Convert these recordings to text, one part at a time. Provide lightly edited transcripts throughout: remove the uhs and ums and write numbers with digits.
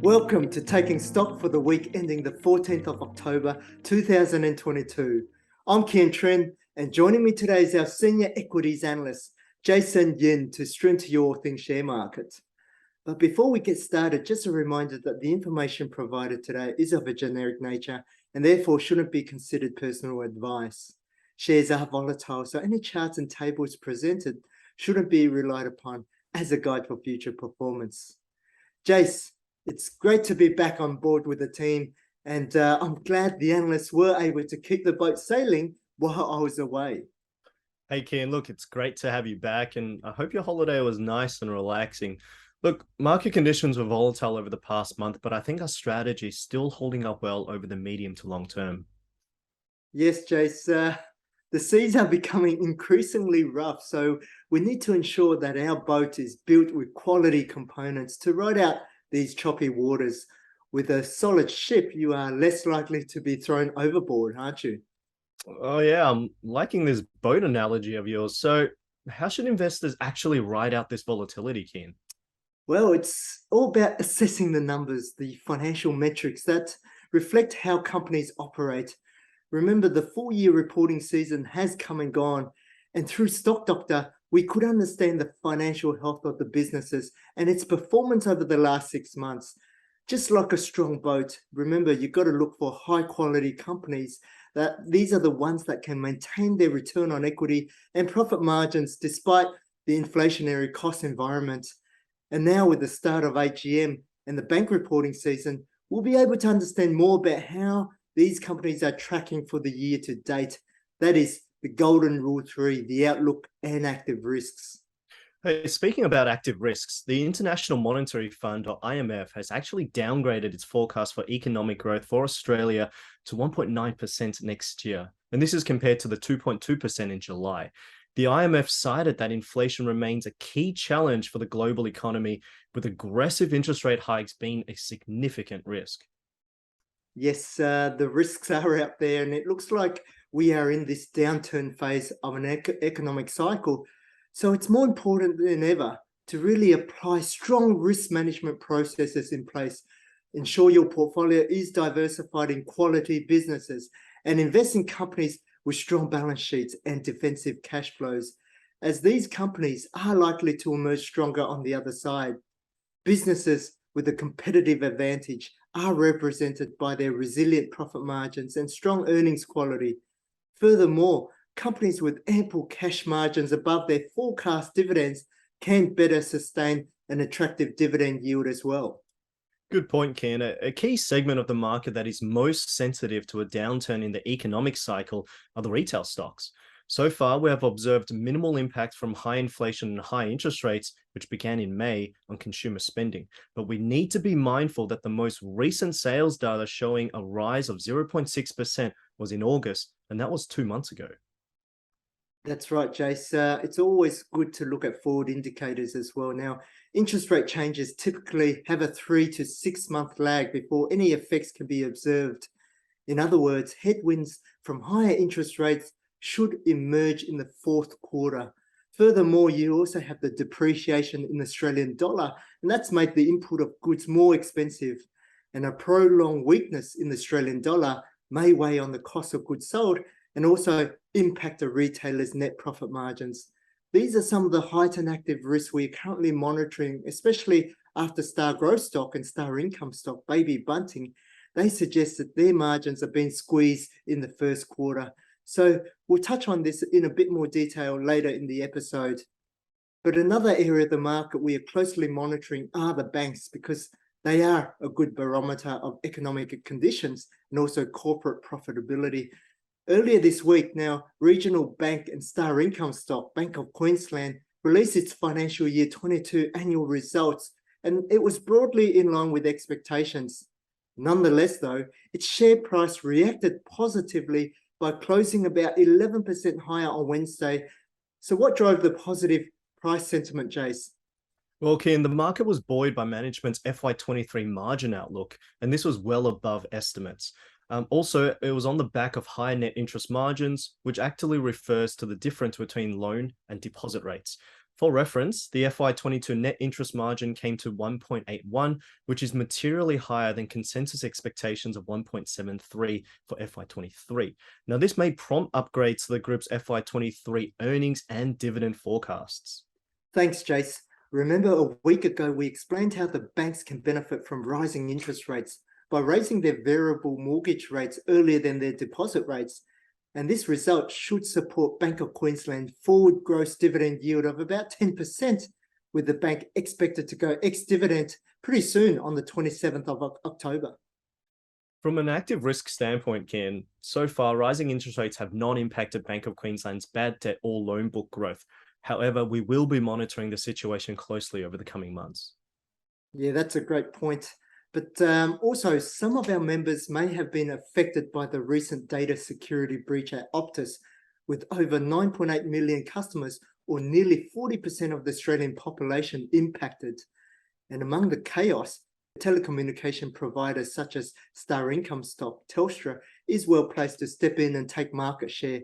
Welcome to Taking Stock for the week ending the 14th of October 2022. I'm Kien, and joining me today is our Senior Equities Analyst, Jason Yin, to stream to you all things share market. But before we get started, just a reminder that the information provided today is of a generic nature and therefore shouldn't be considered personal advice. Shares are volatile, so any charts and tables presented shouldn't be relied upon as a guide for future performance. Jace, it's great to be back on board with the team, and I'm glad the analysts were able to keep the boat sailing while I was away. Hey, Kien, look, it's great to have you back, and I hope your holiday was nice and relaxing. Look, market conditions were volatile over the past month, but I think our strategy is still holding up well over the medium to long term. Yes, Jace, the seas are becoming increasingly rough, so we need to ensure that our boat is built with quality components to ride out these choppy waters. With a solid ship, you are less likely to be thrown overboard, aren't you? Oh, yeah, I'm liking this boat analogy of yours. So, how should investors actually ride out this volatility, Kien? Well, it's all about assessing the numbers, the financial metrics that reflect how companies operate. Remember, the full year reporting season has come and gone, and through Stock Doctor, we could understand the financial health of the businesses and its performance over the last 6 months. Just like a strong boat, remember, you've got to look for high quality companies. That these are the ones that can maintain their return on equity and profit margins despite the inflationary cost environment. And now with the start of AGM and the bank reporting season, we'll be able to understand more about how these companies are tracking for the year to date. That is the golden rule 3, the outlook and active risks. Hey, speaking about active risks, the International Monetary Fund, or IMF, has actually downgraded its forecast for economic growth for Australia to 1.9% next year. And this is compared to the 2.2% in July. The IMF cited that inflation remains a key challenge for the global economy, with aggressive interest rate hikes being a significant risk. Yes, the risks are out there, and it looks like we are in this downturn phase of an economic cycle. So it's more important than ever to really apply strong risk management processes in place, ensure your portfolio is diversified in quality businesses, and invest in companies with strong balance sheets and defensive cash flows, as these companies are likely to emerge stronger on the other side. Businesses with a competitive advantage are represented by their resilient profit margins and strong earnings quality. Furthermore, companies with ample cash margins above their forecast dividends can better sustain an attractive dividend yield as well. Good point, Ken. A key segment of the market that is most sensitive to a downturn in the economic cycle are the retail stocks. So far, we have observed minimal impact from high inflation and high interest rates, which began in May, on consumer spending. But we need to be mindful that the most recent sales data showing a rise of 0.6% was in August, and that was 2 months ago. That's right, Jace. It's always good to look at forward indicators as well. Now, interest rate changes typically have a 3 to 6 month lag before any effects can be observed. In other words, headwinds from higher interest rates should emerge in the fourth quarter. Furthermore, you also have the depreciation in the Australian dollar, and that's made the input of goods more expensive. And a prolonged weakness in the Australian dollar may weigh on the cost of goods sold and also impact a retailer's net profit margins. These are some of the heightened active risks we are currently monitoring, especially after Star Growth Stock and Star Income Stock, Baby Bunting. They suggest that their margins are being squeezed in the first quarter. So we'll touch on this in a bit more detail later in the episode. But another area of the market we are closely monitoring are the banks, because they are a good barometer of economic conditions and also corporate profitability. Earlier this week, now, regional bank and Star Income Stock, Bank of Queensland, released its financial year 22 annual results, and it was broadly in line with expectations. Nonetheless, though, its share price reacted positively by closing about 11% higher on Wednesday. So what drove the positive price sentiment, Jace? Well, Ken, the market was buoyed by management's FY23 margin outlook, and this was well above estimates. Also, it was on the back of high net interest margins, which actually refers to the difference between loan and deposit rates. For reference, the FY22 net interest margin came to 1.81, which is materially higher than consensus expectations of 1.73 for FY23. Now, this may prompt upgrades to the group's FY23 earnings and dividend forecasts. Thanks, Jace. Remember a week ago, we explained how the banks can benefit from rising interest rates by raising their variable mortgage rates earlier than their deposit rates. And this result should support Bank of Queensland forward gross dividend yield of about 10%, with the bank expected to go ex-dividend pretty soon on the 27th of October. From an active risk standpoint, Kien, so far rising interest rates have not impacted Bank of Queensland's bad debt or loan book growth. However, we will be monitoring the situation closely over the coming months. Yeah, that's a great point. But also, some of our members may have been affected by the recent data security breach at Optus, with over 9.8 million customers, or nearly 40% of the Australian population, impacted. And among the chaos, telecommunication providers such as Star Income Stock, Telstra, is well placed to step in and take market share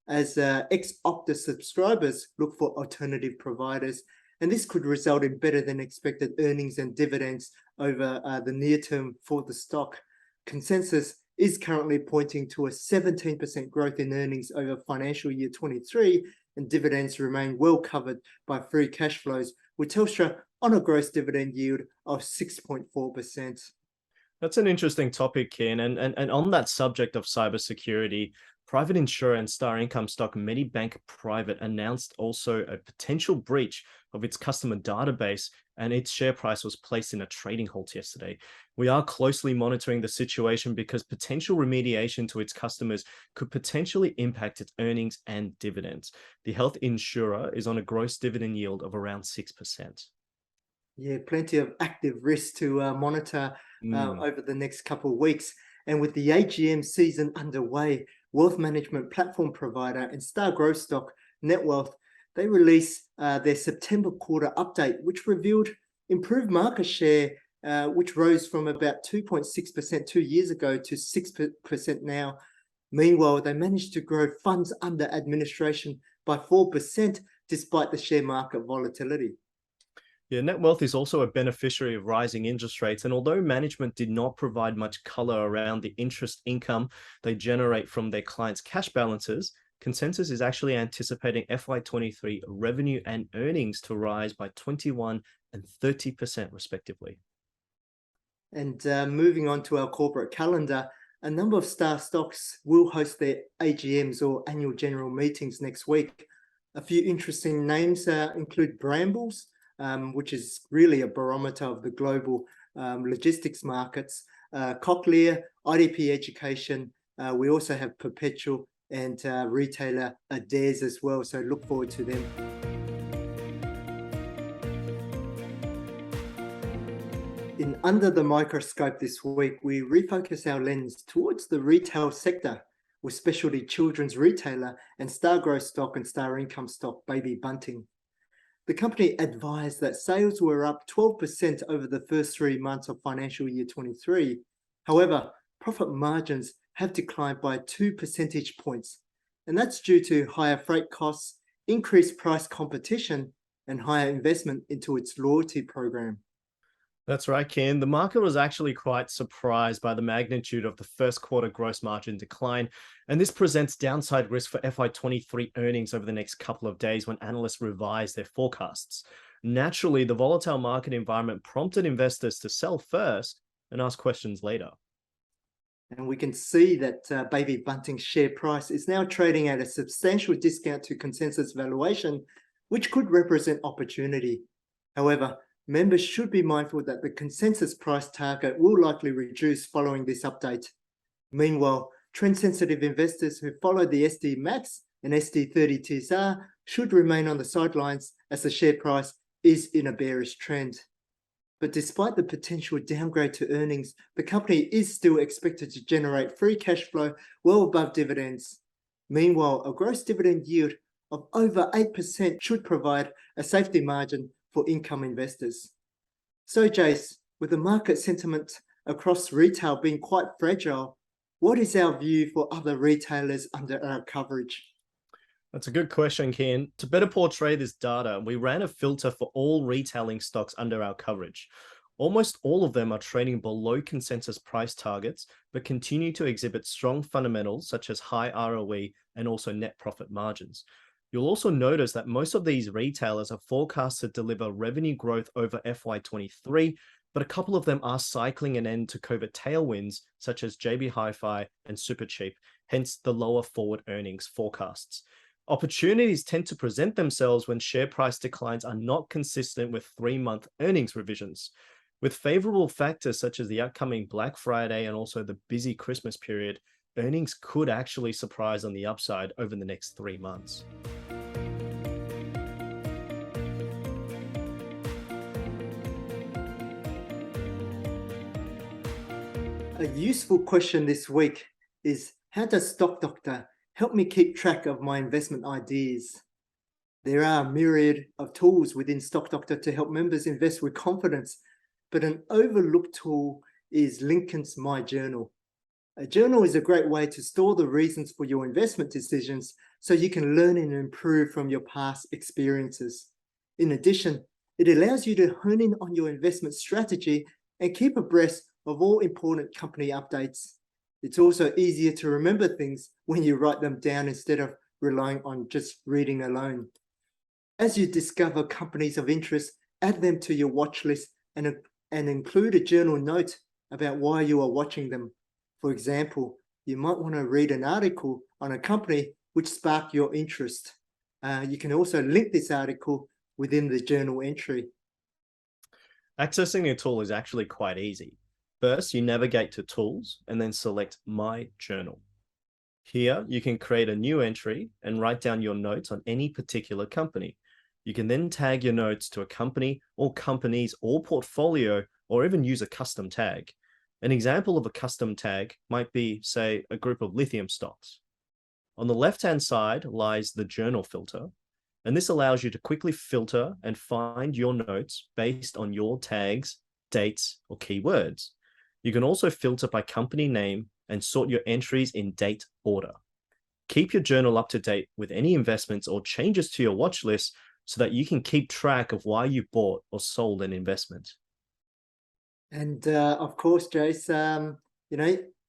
as ex-Optus subscribers look for alternative providers. And this could result in better than expected earnings and dividends over the near term for the stock. Consensus is currently pointing to a 17% growth in earnings over financial year 23, and dividends remain well covered by free cash flows, with Telstra on a gross dividend yield of 6.4%. That's an interesting topic, Kien. And on that subject of cybersecurity, private insurer and Star Income Stock Medibank Private announced also a potential breach of its customer database, and its share price was placed in a trading halt yesterday. We are closely monitoring the situation because potential remediation to its customers could potentially impact its earnings and dividends. The health insurer is on a gross dividend yield of around 6%. Yeah, plenty of active risk to monitor over the next couple of weeks. And with the AGM season underway, wealth management platform provider and star growth stock Netwealth, they released their September quarter update, which revealed improved market share, which rose from about 2.6% 2 years ago to 6% now. Meanwhile, they managed to grow funds under administration by 4% despite the share market volatility. Yeah, Netwealth is also a beneficiary of rising interest rates, and although management did not provide much color around the interest income they generate from their clients' cash balances, consensus is actually anticipating FY23 revenue and earnings to rise by 21% and 30% respectively. And moving on to our corporate calendar, a number of star stocks will host their AGMs or annual general meetings next week. A few interesting names include Brambles, which is really a barometer of the global logistics markets, Cochlear, IDP Education. We also have Perpetual and retailer Adairs as well. So look forward to them. In Under the Microscope this week, we refocus our lens towards the retail sector with specialty children's retailer and star growth stock and star income stock Baby Bunting. The company advised that sales were up 12% over the first 3 months of financial year 23. However, profit margins have declined by 2 percentage points, and that's due to higher freight costs, increased price competition, and higher investment into its loyalty program. That's right, Kien. The market was actually quite surprised by the magnitude of the first quarter gross margin decline, and this presents downside risk for FY23 earnings over the next couple of days when analysts revise their forecasts. Naturally, the volatile market environment prompted investors to sell first and ask questions later. And we can see that Baby Bunting's share price is now trading at a substantial discount to consensus valuation, which could represent opportunity. However, members should be mindful that the consensus price target will likely reduce following this update. Meanwhile, trend-sensitive investors who follow the SD Max and SD30 TSR should remain on the sidelines as the share price is in a bearish trend. But despite the potential downgrade to earnings, the company is still expected to generate free cash flow well above dividends. Meanwhile, a gross dividend yield of over 8% should provide a safety margin for income investors. So, Jace, with the market sentiment across retail being quite fragile, what is our view for other retailers under our coverage? That's a good question, Kien. To better portray this data, we ran a filter for all retailing stocks under our coverage. Almost all of them are trading below consensus price targets, but continue to exhibit strong fundamentals such as high ROE and also net profit margins. You'll also notice that most of these retailers are forecast to deliver revenue growth over FY23, but a couple of them are cycling an end to COVID tailwinds, such as JB Hi-Fi and Supercheap, hence the lower forward earnings forecasts. Opportunities tend to present themselves when share price declines are not consistent with 3-month earnings revisions. With favorable factors such as the upcoming Black Friday and also the busy Christmas period, earnings could actually surprise on the upside over the next 3 months. A useful question this week is, how does Stock Doctor help me keep track of my investment ideas? There are a myriad of tools within Stock Doctor to help members invest with confidence, but an overlooked tool is Lincoln's My Journal. A journal is a great way to store the reasons for your investment decisions so you can learn and improve from your past experiences. In addition, it allows you to hone in on your investment strategy and keep abreast of all important company updates. It's also easier to remember things when you write them down instead of relying on just reading alone. As you discover companies of interest, add them to your watch list and include a journal note about why you are watching them. For example, you might want to read an article on a company which sparked your interest. You can also link this article within the journal entry. Accessing a tool is actually quite easy. First, you navigate to Tools and then select My Journal. Here, you can create a new entry and write down your notes on any particular company. You can then tag your notes to a company or companies or portfolio, or even use a custom tag. An example of a custom tag might be, say, a group of lithium stocks. On the left-hand side lies the journal filter, and this allows you to quickly filter and find your notes based on your tags, dates, or keywords. You can also filter by company name and sort your entries in date order. Keep your journal up to date with any investments or changes to your watch list so that you can keep track of why you bought or sold an investment. And of course, Jace,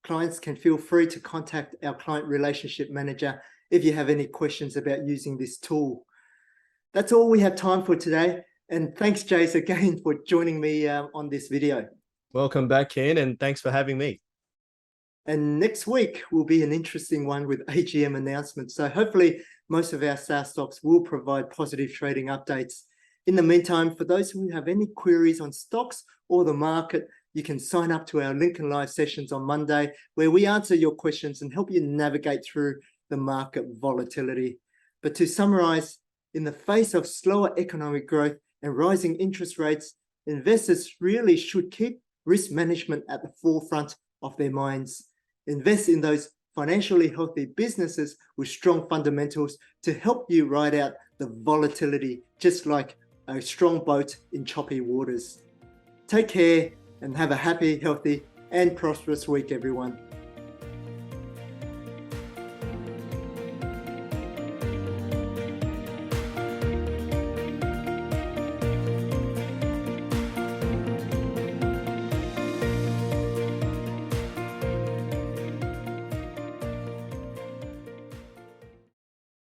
clients can feel free to contact our client relationship manager if you have any questions about using this tool. That's all we have time for today. And thanks, Jace, again for joining me on this video. Welcome back, Kien, and thanks for having me. And next week will be an interesting one with AGM announcements. So hopefully most of our SaaS stocks will provide positive trading updates. In the meantime, for those who have any queries on stocks or the market, you can sign up to our Lincoln Live sessions on Monday, where we answer your questions and help you navigate through the market volatility. But to summarize, in the face of slower economic growth and rising interest rates, investors really should keep risk management at the forefront of their minds. Invest in those financially healthy businesses with strong fundamentals to help you ride out the volatility, just like a strong boat in choppy waters. Take care and have a happy, healthy, and prosperous week, everyone.